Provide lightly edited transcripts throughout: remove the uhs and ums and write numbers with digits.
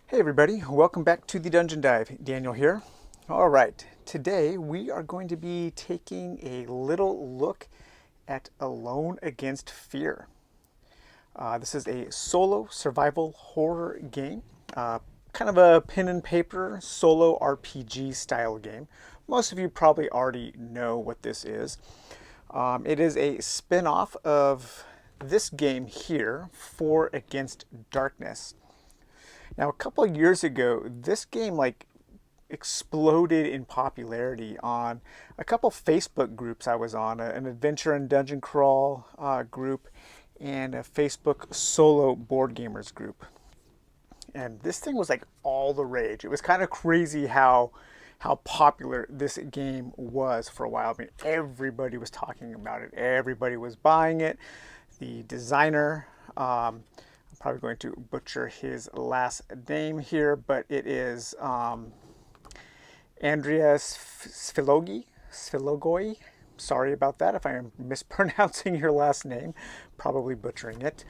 Hey everybody, welcome back to the Dungeon Dive. Daniel here. All right, today we are going to be taking a little look at Alone Against Fear. This is a solo survival horror game, kind of a pen and paper solo RPG style game. Most of you probably already know what this is. It is a spin-off of this game here, For Against Darkness. Now, a couple of years ago, this game exploded in popularity on a couple Facebook groups I was on, an adventure and dungeon crawl group and a Facebook solo board gamers group. And this thing was like all the rage. It was kind of crazy how popular this game was for a while. I mean, everybody was talking about it. Everybody was buying it. The designer, I'm probably going to butcher his last name here, but it is Andreas Sfilogoi. Sorry about that if I am mispronouncing your last name, probably butchering it.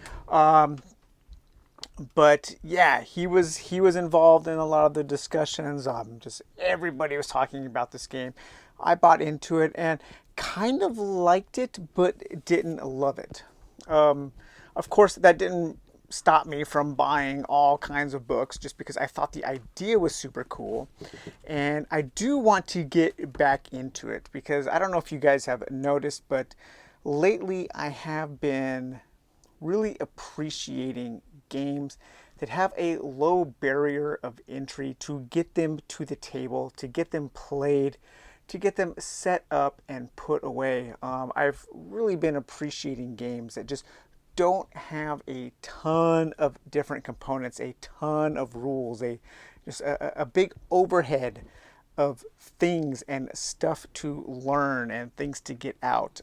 But yeah, he was involved in a lot of the discussions. Just everybody was talking about this game. I bought into it and kind of liked it, but didn't love it. Of course, that didn't stop me from buying all kinds of books just because I thought the idea was super cool. And I do want to get back into it because I don't know if you guys have noticed, but lately I have been really appreciating games that have a low barrier of entry to get them to the table, to get them played, to get them set up and put away. I've really been appreciating games that just don't have a ton of different components, a ton of rules, just a big overhead of things and stuff to learn and things to get out.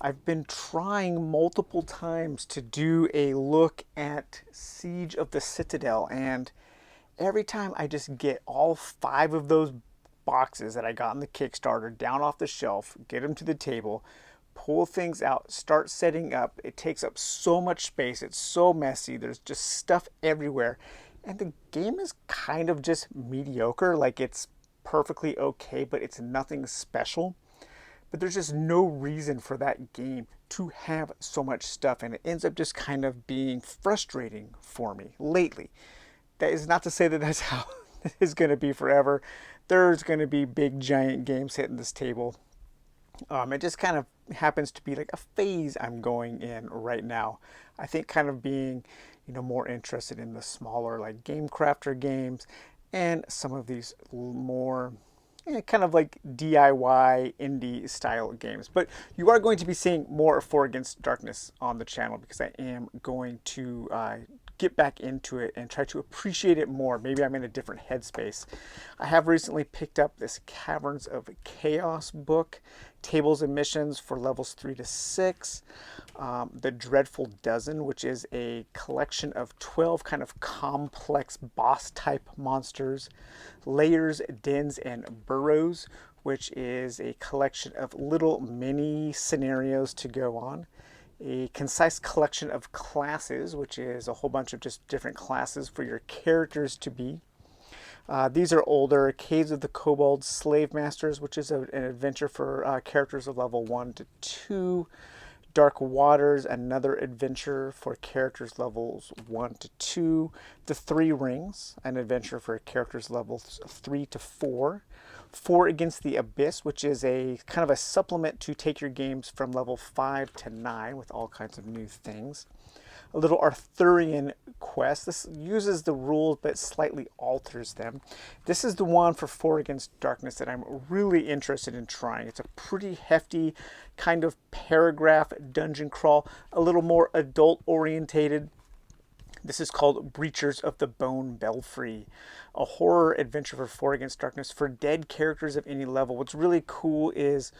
I've been trying multiple times to do a look at Siege of the Citadel, and every time I just get all 5 of those boxes that I got in the Kickstarter down off the shelf, get them to the table, pull things out, start setting up. It takes up so much space. It's so messy. There's just stuff everywhere. And the game is kind of just mediocre. Like it's perfectly okay, but it's nothing special. But there's just no reason for that game to have so much stuff. And it ends up just kind of being frustrating for me lately. That is not to say that that's how it is going to be forever. There's going to be big giant games hitting this table. It just kind of happens to be like a phase I'm going in right now. I think kind of being, more interested in the smaller like Game Crafter games and some of these more kind of like DIY indie style games. But you are going to be seeing more For Against Darkness on the channel because I am going to get back into it and try to appreciate it more. Maybe I'm in a different headspace. I have recently picked up this Caverns of Chaos book, tables and missions for levels 3 to 6. The Dreadful Dozen, which is a collection of 12 kind of complex boss type monsters. Layers, Dens, and Burrows, which is a collection of little mini scenarios to go on. A concise collection of classes, which is a whole bunch of just different classes for your characters to be. These are older. Caves of the Kobold Slave Masters, which is an adventure for characters of level 1 to 2. Dark Waters, another adventure for characters levels 1 to 2. The Three Rings, an adventure for characters levels 3 to 4. For Against the Abyss, which is a kind of a supplement to take your games from level 5 to 9 with all kinds of new things. A little Arthurian quest. This uses the rules but slightly alters them. This is the one for Against Darkness that I'm really interested in trying. It's a pretty hefty kind of paragraph dungeon crawl, a little more adult orientated. This is called Breachers of the Bone Belfry, a horror adventure for Against Darkness for dead characters of any level. What's really cool is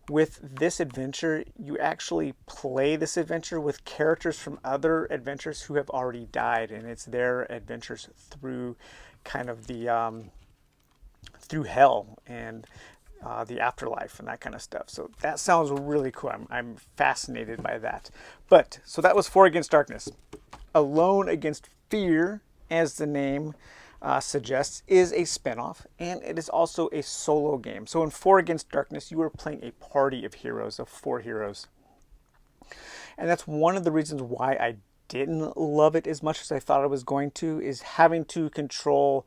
with this adventure, you actually play this adventure with characters from other adventures who have already died, and it's their adventures through kind of the through hell and the afterlife and that kind of stuff. So that sounds really cool. I'm fascinated by that. But so that was For Against Darkness. Alone Against Fear as the name suggests, is a spinoff, and it is also a solo game. So in 4 Against Darkness, you are playing a party of heroes, of 4 heroes. And that's one of the reasons why I didn't love it as much as I thought I was going to, is having to control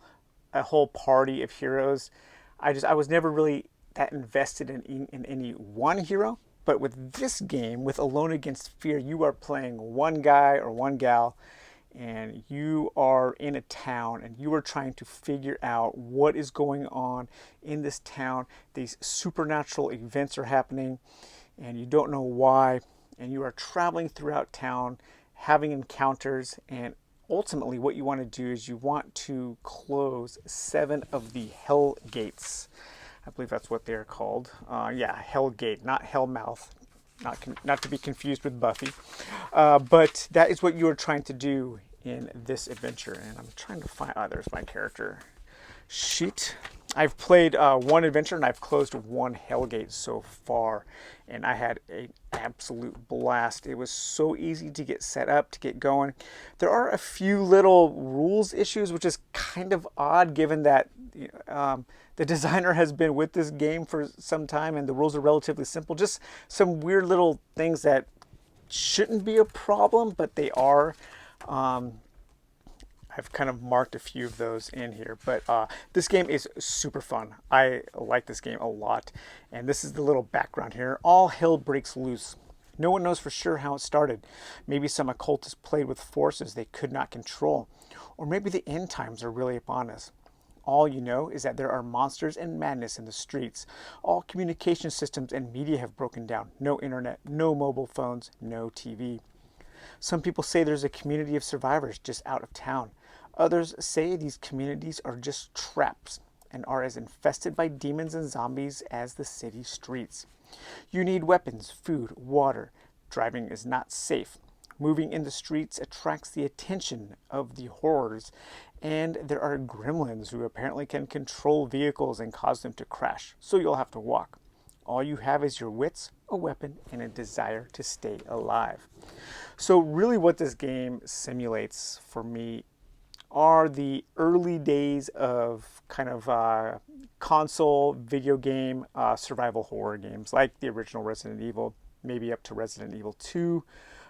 a whole party of heroes. I was never really that invested in any one hero. But with this game, with Alone Against Fear, you are playing one guy or one gal, and you are in a town, and you are trying to figure out what is going on in this town. These supernatural events are happening, and you don't know why. And you are traveling throughout town, having encounters, and ultimately what you want to do is you want to close 7 of the Hell Gates. I believe that's what they're called. Yeah, Hell Gate, not Hellmouth. Not to be confused with Buffy. But that is what you are trying to do in this adventure. And I'm trying to find... there's my character sheet. I've played 1 adventure and I've closed 1 Hellgate so far, and I had an absolute blast. It was so easy to get set up, to get going. There are a few little rules issues, which is kind of odd given that the designer has been with this game for some time and the rules are relatively simple. Just some weird little things that shouldn't be a problem, but they are. I've kind of marked a few of those in here, but this game is super fun. I like this game a lot, and this is the little background here. All hell breaks loose. No one knows for sure how it started. Maybe some occultists played with forces they could not control, or maybe the end times are really upon us. All you know is that there are monsters and madness in the streets. All communication systems and media have broken down. No internet, no mobile phones, no TV. Some people say there's a community of survivors just out of town. Others say these communities are just traps and are as infested by demons and zombies as the city streets. You need weapons, food, water. Driving is not safe. Moving in the streets attracts the attention of the horrors, and there are gremlins who apparently can control vehicles and cause them to crash, so you'll have to walk. All you have is your wits, a weapon, and a desire to stay alive. So really what this game simulates for me are the early days of kind of console video game survival horror games, like the original Resident Evil, maybe up to Resident Evil 2,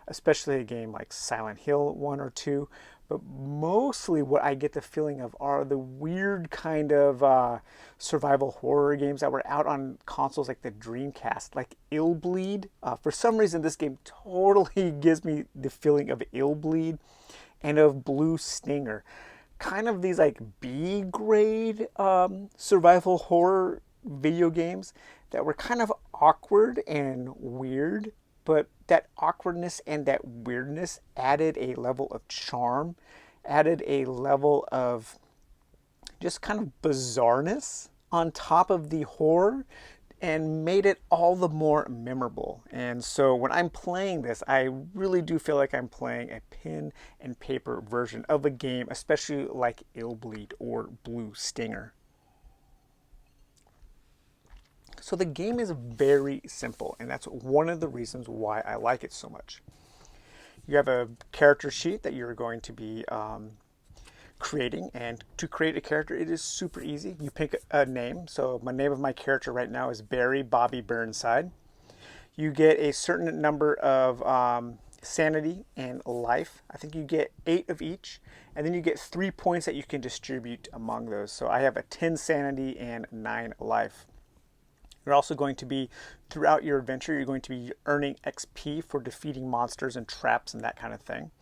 especially a game like Silent Hill 1 or 2. But mostly what I get the feeling of are the weird kind of survival horror games that were out on consoles like the Dreamcast, like Illbleed. For some reason, this game totally gives me the feeling of Illbleed and of Blue Stinger. Kind of these like B-grade survival horror video games that were kind of awkward and weird, but that awkwardness and that weirdness added a level of charm, added a level of just kind of bizarreness on top of the horror, and made it all the more memorable. And so when I'm playing this, I really do feel like I'm playing a pen and paper version of a game, especially like Illbleed or Blue Stinger. So the game is very simple, and that's one of the reasons why I like it so much. You have a character sheet that you're going to be creating, and to create a character, it is super easy. You pick a name. So my name of my character right now is Barry Bobby Burnside. You get a certain number of sanity and life. I think you get 8 of each, and then you get 3 points that you can distribute among those. So I have a 10 sanity and 9 life. You're also going to be, throughout your adventure, you're going to be earning XP for defeating monsters and traps and that kind of thing.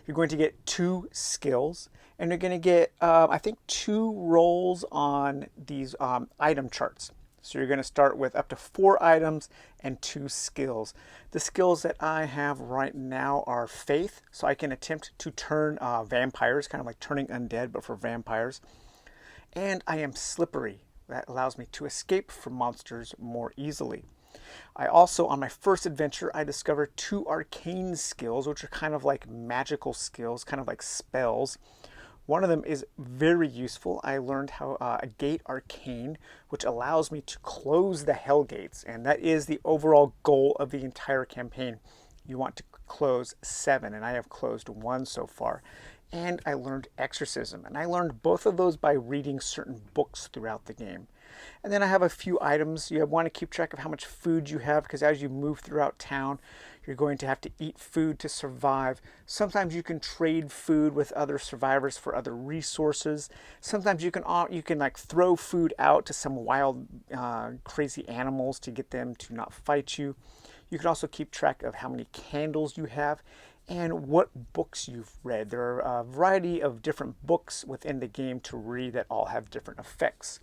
You're going to get 2 skills, and you're going to get, I think, 2 rolls on these item charts. So you're going to start with up to 4 items and 2 skills. The skills that I have right now are Faith, so I can attempt to turn vampires, kind of like turning undead, but for vampires. And I am Slippery. That allows me to escape from monsters more easily. I also, on my first adventure, I discovered 2 arcane skills, which are kind of like magical skills, kind of like spells. One of them is very useful. I learned how a gate arcane, which allows me to close the hell gates, and that is the overall goal of the entire campaign. You want to close 7, and I have closed 1 so far. and I learned exorcism. And I learned both of those by reading certain books throughout the game. And then I have a few items. You want to keep track of how much food you have, because as you move throughout town, you're going to have to eat food to survive. Sometimes you can trade food with other survivors for other resources. Sometimes you can like throw food out to some wild, crazy animals to get them to not fight you. You can also keep track of how many candles you have and what books you've read. There are a variety of different books within the game to read that all have different effects.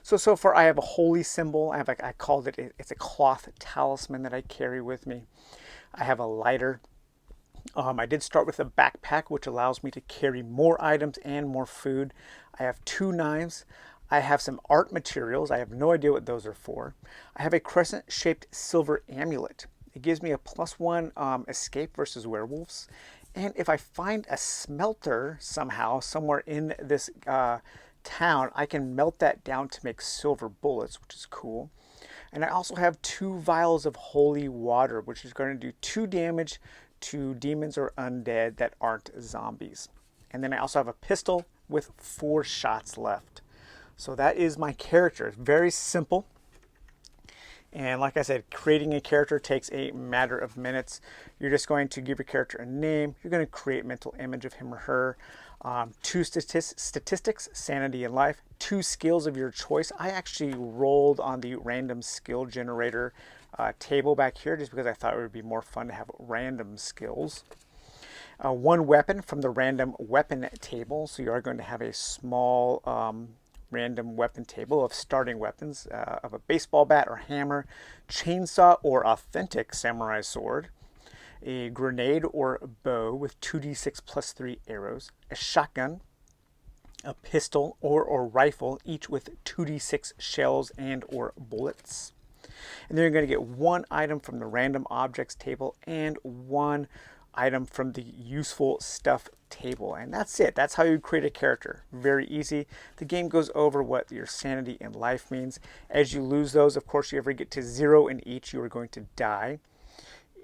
So far I have a holy symbol. I called it, it's a cloth talisman that I carry with me. I have a lighter. I did start with a backpack, which allows me to carry more items and more food. I have 2 knives. I have some art materials. I have no idea what those are for. I have a crescent-shaped silver amulet. It gives me a +1 escape versus werewolves. And if I find a smelter somehow, somewhere in this town, I can melt that down to make silver bullets, which is cool. And I also have 2 vials of holy water, which is going to do 2 damage to demons or undead that aren't zombies. And then I also have a pistol with 4 shots left. So that is my character. It's very simple. And like I said, creating a character takes a matter of minutes. You're just going to give your character a name. You're going to create a mental image of him or her. 2 statistics, sanity and life. 2 skills of your choice. I actually rolled on the random skill generator table back here just because I thought it would be more fun to have random skills. 1 weapon from the random weapon table. So you are going to have a small random weapon table of starting weapons of a baseball bat or hammer, chainsaw or authentic samurai sword, a grenade or bow with 2d6 plus 3 arrows, a shotgun, a pistol or rifle, each with 2d6 shells and or bullets. And then you're going to get 1 item from the random objects table and 1 item from the useful stuff table. And that's it. That's how you create a character. Very easy. The game goes over what your sanity and life means. As you lose those, of course, you ever get to 0 in each, you are going to die.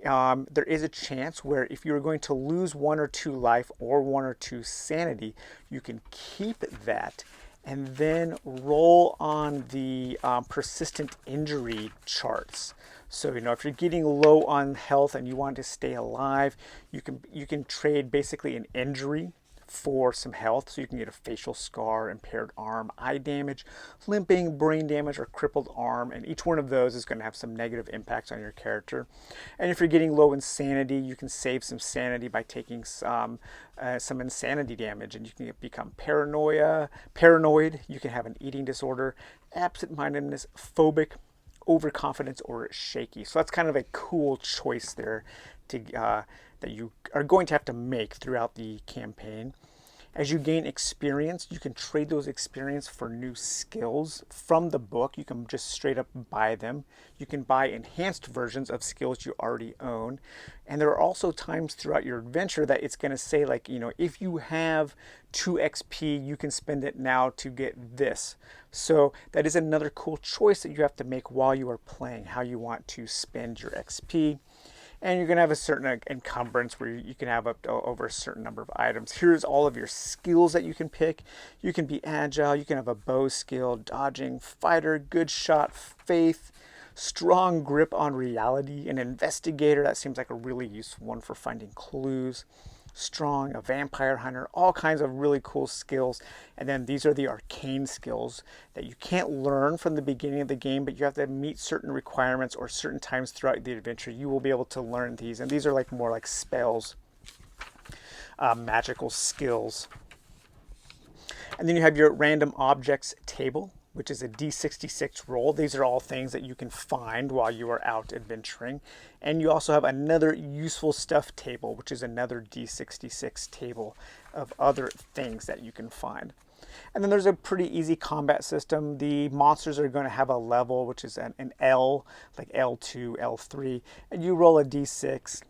There is a chance where if you're going to lose 1 or 2 life or 1 or 2 sanity, you can keep that and then roll on the persistent injury charts. So, if you're getting low on health and you want to stay alive, you can trade basically an injury for some health. So you can get a facial scar, impaired arm, eye damage, limping, brain damage, or crippled arm. And each one of those is going to have some negative impacts on your character. And if you're getting low in sanity, you can save some sanity by taking some insanity damage, and you can become paranoid. You can have an eating disorder, absent-mindedness, phobic, overconfidence, or shaky. So that's kind of a cool choice there that you are going to have to make throughout the campaign. As you gain experience, you can trade those experience for new skills from the book. You can just straight up buy them. You can buy enhanced versions of skills you already own. And there are also times throughout your adventure that it's going to say, like, if you have 2 XP, you can spend it now to get this. So that is another cool choice that you have to make while you are playing, how you want to spend your XP. And you're going to have a certain encumbrance where you can have up to over a certain number of items. Here's all of your skills that you can pick. You can be agile. You can have a bow skill, dodging, fighter, good shot, faith, strong grip on reality, an investigator. That seems like a really useful one for finding clues. Strong, a vampire hunter, all kinds of really cool skills. And then these are the arcane skills that you can't learn from the beginning of the game, but you have to meet certain requirements or certain times throughout the adventure. You will be able to learn these. And these are more like spells, magical skills. And then you have your random objects table, which is a D66 roll. These are all things that you can find while you are out adventuring. And you also have another useful stuff table, which is another D66 table of other things that you can find. And then there's a pretty easy combat system. The monsters are going to have a level, which is an L, like L2, L3. And you roll a D6.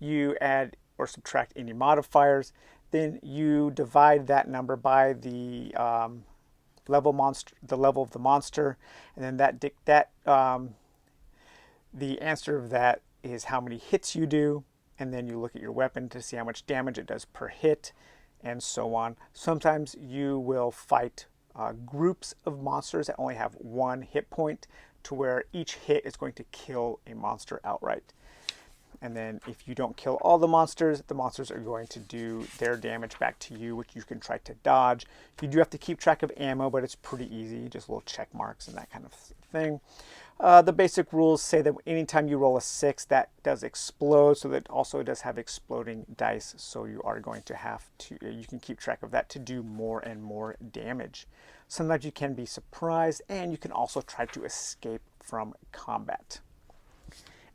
You add or subtract any modifiers. Then you divide that number by the level of the monster, and then the answer of that is how many hits you do, and then you look at your weapon to see how much damage it does per hit, and so on. Sometimes you will fight groups of monsters that only have one hit point, to where each hit is going to kill a monster outright. And then if you don't kill all the monsters are going to do their damage back to you, which you can try to dodge. You do have to keep track of ammo, but it's pretty easy, just little check marks and that kind of thing. The basic rules say that anytime you roll a 6, that does explode, so that also does have exploding dice, so you are going to have to, you can keep track of that to do more and more damage. Sometimes you can be surprised, and you can also try to escape from combat.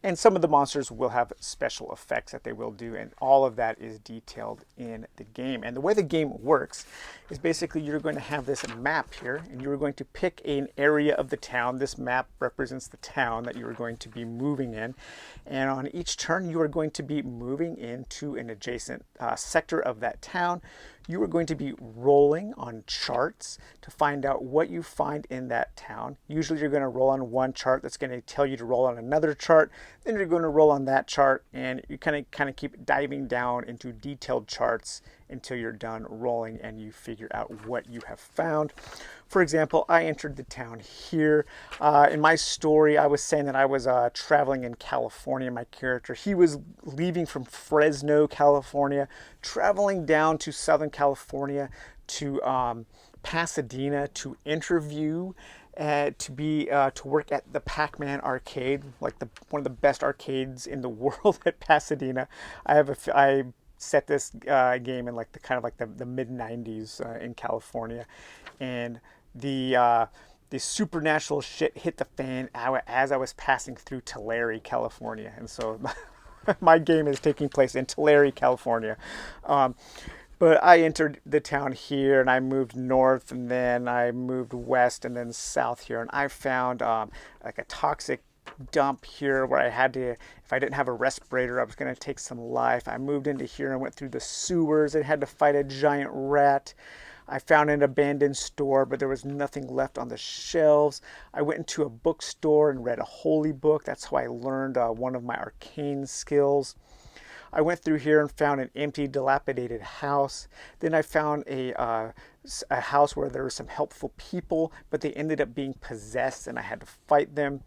And some of the monsters will have special effects that they will do, and all of that is detailed in the game. And the way the game works is basically you're going to have this map here, and you're going to pick an area of the town. This map represents the town that you're going to be moving in. And on each turn, you are going to be moving into an adjacent sector of that town. You are going to be rolling on charts to find out what you find in that town. Usually you're going to roll on one chart that's going to tell you to roll on another chart. Then you're going to roll on that chart, and you kind of keep diving down into detailed charts until you're done rolling and you figure out what you have found. For example, I entered the town here. In my story, I was saying that I was traveling in California. My character, he was leaving from Fresno, California, traveling down to Southern California to Pasadena to interview, to work at the Pac-Man arcade, like one of the best arcades in the world at Pasadena. I set this game in like the mid '90s in California, and the supernatural shit hit the fan as I was passing through Tulare, California, and so my game is taking place in Tulare, California. But I entered the town here, and I moved north, and then I moved west, and then south here, and I found like a toxic dump here where I had to, if I didn't have a respirator, I was going to take some life. I moved into here and went through the sewers and had to fight a giant rat. I found an abandoned store, but there was nothing left on the shelves. I went into a bookstore and read a holy book. That's how I learned one of my arcane skills. I went through here and found an empty, dilapidated house. Then I found a house where there were some helpful people, but they ended up being possessed, and I had to fight them.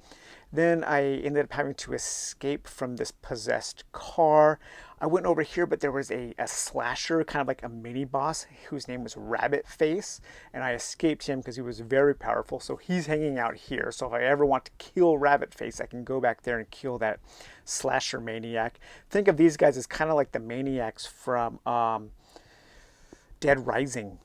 Then I ended up having to escape from this possessed car. I went over here, but there was a slasher, kind of like a mini boss, whose name was Rabbit Face, and I escaped him because he was very powerful. So he's hanging out here. So if I ever want to kill Rabbit Face, I can go back there and kill that slasher maniac. Think of these guys as kind of like the maniacs from Dead Rising.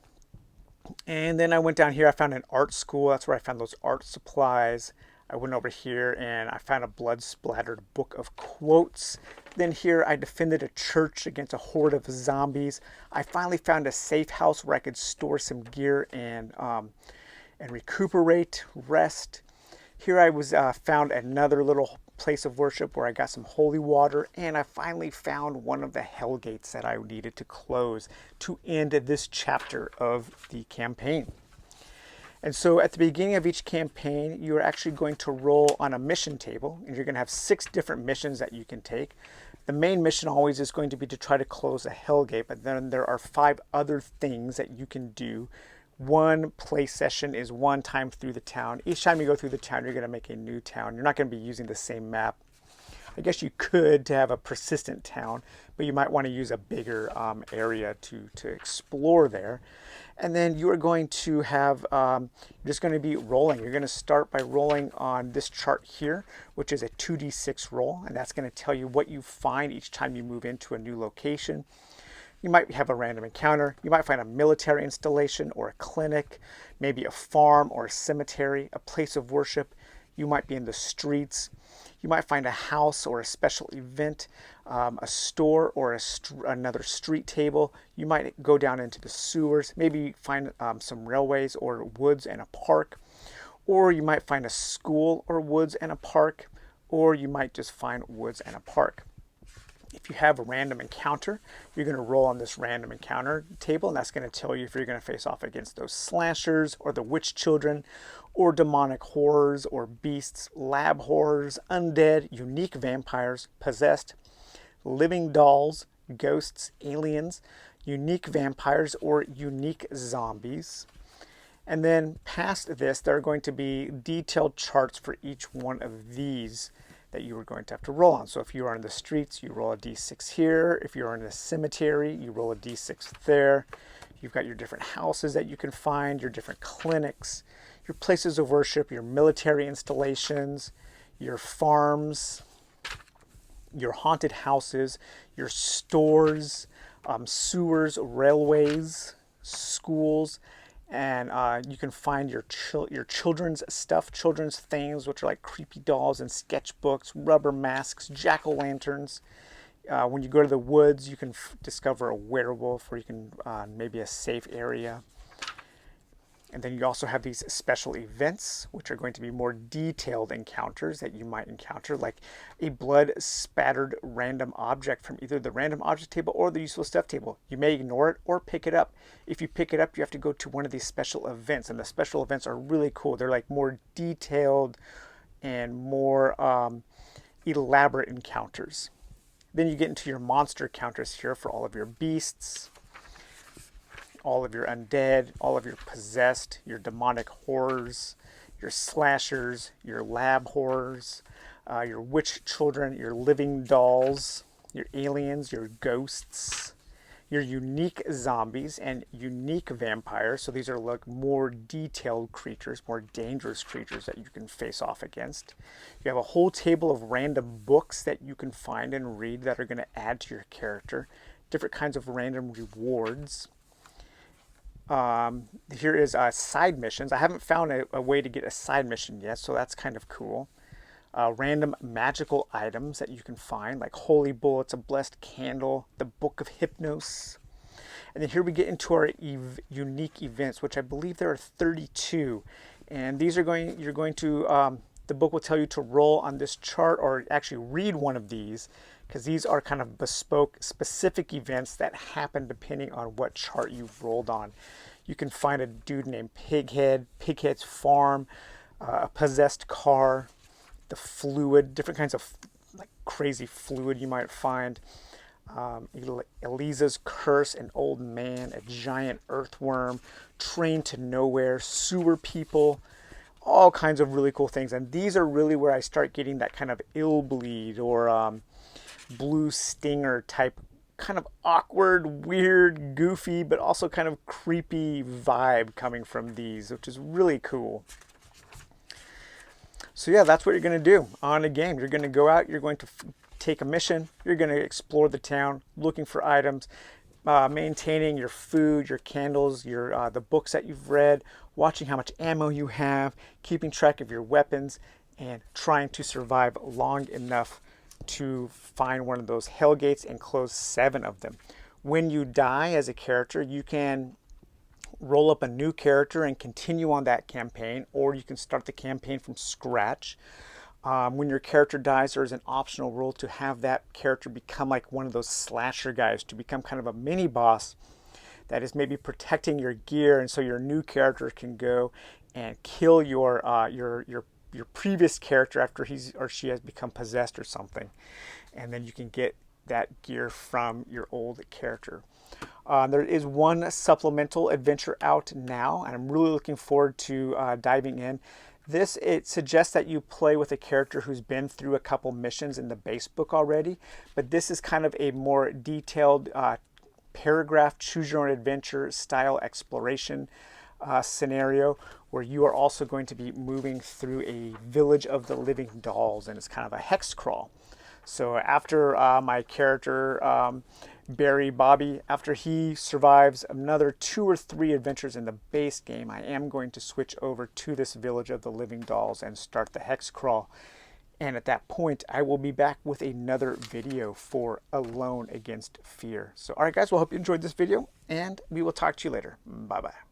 And then I went down here. I found an art school. That's where I found those art supplies. I went over here and I found a blood-splattered book of quotes. Then here I defended a church against a horde of zombies. I finally found a safe house where I could store some gear and recuperate, rest. Here I was found another little place of worship where I got some holy water, and I finally found one of the hell gates that I needed to close to end this chapter of the campaign. And so at the beginning of each campaign, you're actually going to roll on a mission table, and you're going to have 6 different missions that you can take. The main mission always is going to be to try to close a hell gate, but then there are 5 other things that you can do. One play session is one time through the town. Each time you go through the town, you're going to make a new town. You're not going to be using the same map. I guess you could to have a persistent town, but you might want to use a bigger area to explore there. And then you are going to have, you're just going to be rolling. You're going to start by rolling on this chart here, which is a 2d6 roll, and that's going to tell you what you find each time you move into a new location. You might have a random encounter. You might find a military installation or a clinic, maybe a farm or a cemetery, a place of worship. You might be in the streets. You might find a house or a special event, a store or another street table. You might go down into the sewers, maybe find some railways or woods and a park. Or you might find a school or woods and a park. Or you might just find woods and a park. If you have a random encounter, you're going to roll on this random encounter table, and that's going to tell you if you're going to face off against those slashers or the witch children or demonic horrors or beasts, lab horrors, undead, unique vampires, possessed, living dolls, ghosts, aliens, unique vampires, or unique zombies. And then past this, there are going to be detailed charts for each one of these that you are going to have to roll on. So if you are in the streets, you roll a d6 here. If you're in a cemetery, you roll a d6 there. You've got your different houses that you can find, your different clinics, your places of worship, your military installations, your farms, your haunted houses, your stores, sewers, railways, schools, and you can find your children's stuff, children's things, which are like creepy dolls and sketchbooks, rubber masks, jack-o'-lanterns. When you go to the woods, you can discover a werewolf, or you can maybe a safe area. And then you also have these special events, which are going to be more detailed encounters that you might encounter, like a blood-spattered random object from either the random object table or the useful stuff table. You may ignore it or pick it up. If you pick it up, you have to go to one of these special events, and the special events are really cool. They're like more detailed and more elaborate encounters. Then you get into your monster counters here for all of your beasts, all of your undead, all of your possessed, your demonic horrors, your slashers, your lab horrors, your witch children, your living dolls, your aliens, your ghosts, your unique zombies, and unique vampires. So these are like more detailed creatures, more dangerous creatures that you can face off against. You have a whole table of random books that you can find and read that are going to add to your character, different kinds of random rewards. Here is side missions. I haven't found a way to get a side mission yet, so that's kind of cool. Random magical items that you can find, like holy bullets, a blessed candle, the book of Hypnos. And then here we get into our unique events, which I believe there are 32. And these are you're going to, the book will tell you to roll on this chart, or actually read one of these, because these are kind of bespoke, specific events that happen depending on what chart you've rolled on. You can find a dude named Pighead, Pighead's farm, a possessed car, the fluid, different kinds of like crazy fluid you might find. Eliza's curse, an old man, a giant earthworm, train to nowhere, sewer people, all kinds of really cool things. And these are really where I start getting that kind of Illbleed or blue stinger type, kind of awkward, weird, goofy, but also kind of creepy vibe coming from these, which is really cool. So yeah, that's what you're going to do on a game. You're going to go out, you're going to take a mission, you're going to explore the town, looking for items, maintaining your food, your candles, your the books that you've read, watching how much ammo you have, keeping track of your weapons, and trying to survive long enough to find one of those hell gates and close 7 of them. When you die as a character, you can roll up a new character and continue on that campaign, or you can start the campaign from scratch. When your character dies, there's an optional role to have that character become like one of those slasher guys, to become kind of a mini boss that is maybe protecting your gear, and so your new character can go and kill your previous character after he's or she has become possessed or something, and then you can get that gear from your old character. There is one supplemental adventure out now, and I'm really looking forward to diving in. It suggests that you play with a character who's been through a couple missions in the base book already, but this is kind of a more detailed paragraph, choose your own adventure style exploration scenario, where you are also going to be moving through a village of the living dolls, and it's kind of a hex crawl. So after my character, Barry Bobby, after he survives another 2 or 3 adventures in the base game, I am going to switch over to this village of the living dolls and start the hex crawl. And at that point, I will be back with another video for Alone Against Fear. So, all right, guys, well, I hope you enjoyed this video, and we will talk to you later. Bye-bye.